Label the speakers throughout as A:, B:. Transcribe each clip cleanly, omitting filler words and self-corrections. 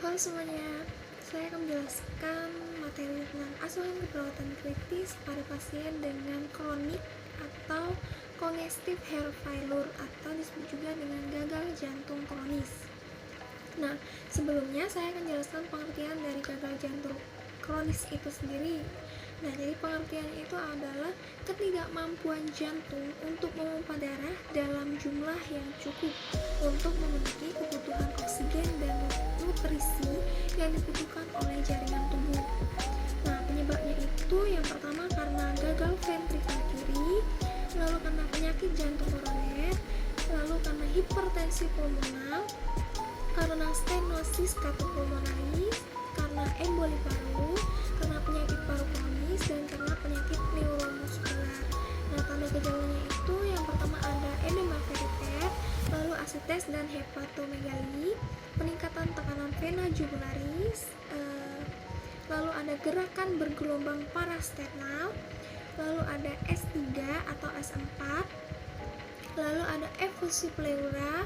A: Halo semuanya, saya akan menjelaskan materi tentang asuhan keperawatan kritis pada pasien dengan kronik atau congestive heart failure atau disebut juga dengan gagal jantung kronis. Nah, sebelumnya saya akan jelaskan pengertian dari gagal jantung kronis itu sendiri. Nah, jadi pengertiannya itu adalah ketidakmampuan jantung untuk memompa darah dalam jumlah yang cukup untuk memenuhi kebutuhan oksigen dan nutrisi yang dibutuhkan oleh jaringan tubuh. Nah, penyebabnya itu yang pertama karena gagal ventrikal kiri, lalu karena penyakit jantung koroner, lalu karena hipertensi pulmonal, karena stenosis katopulmonaris, karena emboli paru, karena penyakit paru kronis, dan karena penyakit neuromuskular. Nah, tanda gejalanya itu yang pertama ada edema periter, lalu asites dan hepatomegali, peningkatan tekanan vena jugularis, lalu ada gerakan bergelombang parasternal, lalu ada S3 atau S4, lalu ada efusi pleura,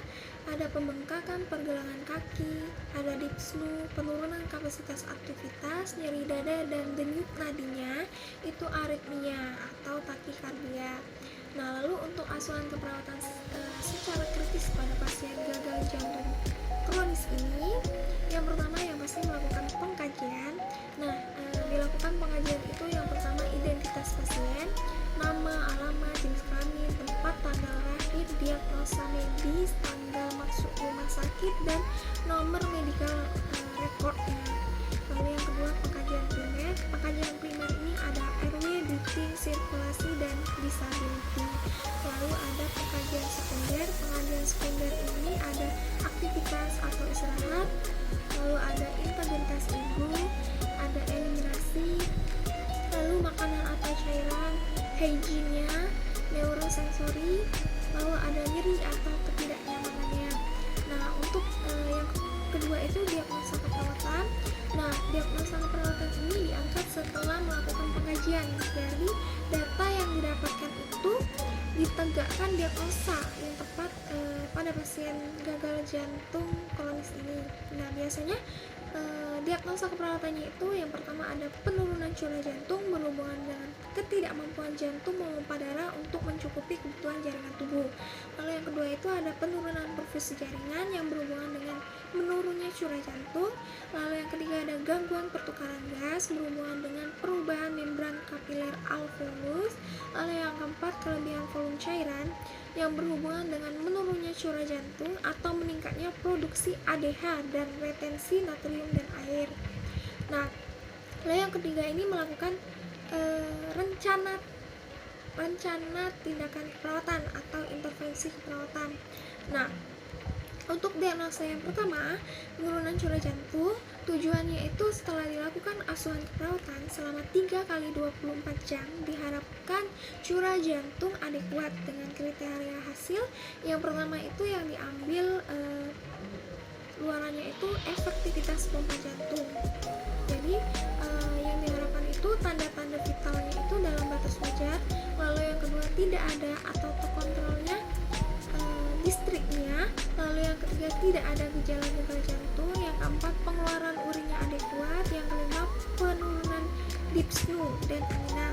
A: ada pembengkakan pergelangan kaki, ada dyspnea, penurunan kapasitas aktivitas, nyeri dada, dan denyut nadinya itu aritmia atau takikardia. Nah, lalu untuk asuhan keperawatan secara kritis pada pasien gagal jantung kronis ini, yang pertama yang pasti melakukan pengkajian. Nah, dilakukan pengkajian itu yang pertama identitas pasien, nama, alamat, jenis kelamin, tempat, tanggal lahir, diagnosa medis, tanggal masuk rumah sakit, dan nomor medical recordnya. Lalu yang kedua pengkajian primer. Pengkajian primer ini ada RW, breathing, sirkulasi, dan disability. Lalu ada pengkajian sekunder. Pengkajian sekunder ini ada aktivitas atau istirahat, lalu ada integritas ibu, ada eliminasi, lalu makanan atau cairan, hygiene-nya, neurosensori, lalu ada nyeri atau ketidaknyamanannya. Nah, untuk yang kedua itu diagnosa keperawatan. Nah, diagnosa keperawatan ini diangkat setelah melakukan pengkajian. Jadi, data yang didapatkan itu ditegakkan diagnosa yang tepat pada pasien gagal jantung kronis ini. Nah, biasanya diagnosa keperawatannya itu yang pertama ada penurunan curah jantung berhubungan dengan ketidakmampuan jantung memompa darah untuk mencukupi kebutuhan jaringan tubuh. Lalu yang kedua itu ada penurunan perfusi jaringan yang berhubungan dengan menurunnya curah jantung. Lalu yang ketiga ada gangguan pertukaran gas berhubungan dengan perubahan membran kapiler alveolus. Lalu yang keempat kelebihan volume cairan yang berhubungan dengan menurunnya curah jantung atau meningkatnya produksi ADH dan retensi natrium dan air. Nah, lalu yang ketiga ini melakukan rencana tindakan keperawatan atau intervensi keperawatan. Nah, untuk diagnosa yang pertama, penurunan curah jantung, tujuannya itu setelah dilakukan asuhan keperawatan selama 3 kali 24 jam, diharapkan curah jantung adekuat dengan kriteria hasil. Yang pertama itu yang diambil luarannya itu efektivitas pompa jantung. Jadi yang diharapkan itu tanda-tanda vitalnya itu dalam batas wajar. Lalu yang kedua tidak ada atau terkontrolnya distriknya. Lalu yang ketiga tidak ada gejala gagal jantung. Yang keempat pengeluaran urinnya adekuat. Yang kelima penurunan dyspnea dan angina.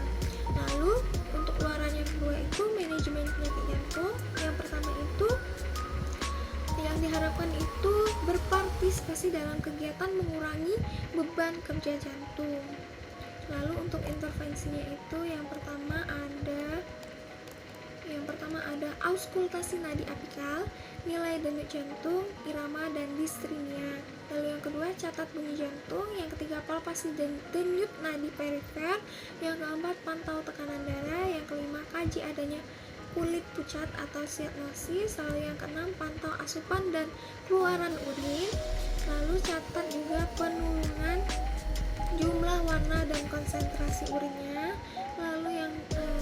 A: Lalu untuk luarannya kedua itu manajemen penyakit jantung. Yang pertama itu yang diharapkan itu berpartisipasi dalam kegiatan mengurangi beban kerja jantung. Lalu untuk intervensinya itu yang pertama ada auskultasi nadi apikal, nilai denyut jantung, irama, dan distremia. Lalu yang kedua catat bunyi jantung. Yang ketiga palpasi denyut nadi perifer. Yang keempat pantau tekanan darah. Yang kelima kaji adanya kulit pucat atau cyanosis. Lalu yang keenam pantau asupan dan keluaran urin. Lalu catat juga penurunan jumlah warna dan konsentrasi urinnya. Lalu yang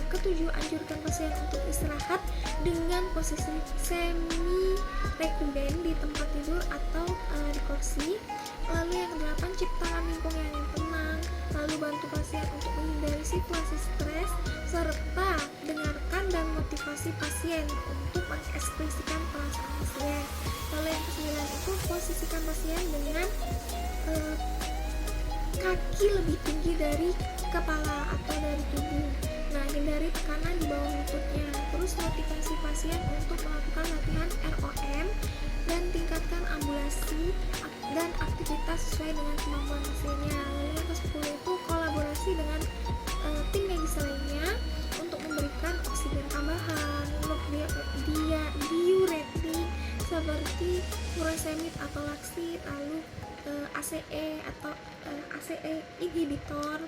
A: ketujuh anjurkan pasien untuk istirahat dengan posisi semi recumbent di tempat tidur atau di kursi. Lalu yang kedelapan ciptakan lingkungan yang tenang. lalu bantu pasien untuk menghindari situasi stres, serta dengarkan dan motivasi pasien untuk mengekspresikan perasaan pasien. Lalu yang kesembilan itu posisikan pasien dengan kaki lebih tinggi dari kepala atau dari tubuh. Nah, hindari tekanan di bawah lututnya. Terus motivasi pasien untuk melakukan latihan ROM dan tingkatkan ambulasi dan aktivitas sesuai dengan kemampuan pasiennya. Lalu yang ke-10 itu kolaborasi dengan tim medis lainnya untuk memberikan oksigen tambahan, diuretik seperti furosemid atau laksit, lalu ACE atau ACE inhibitor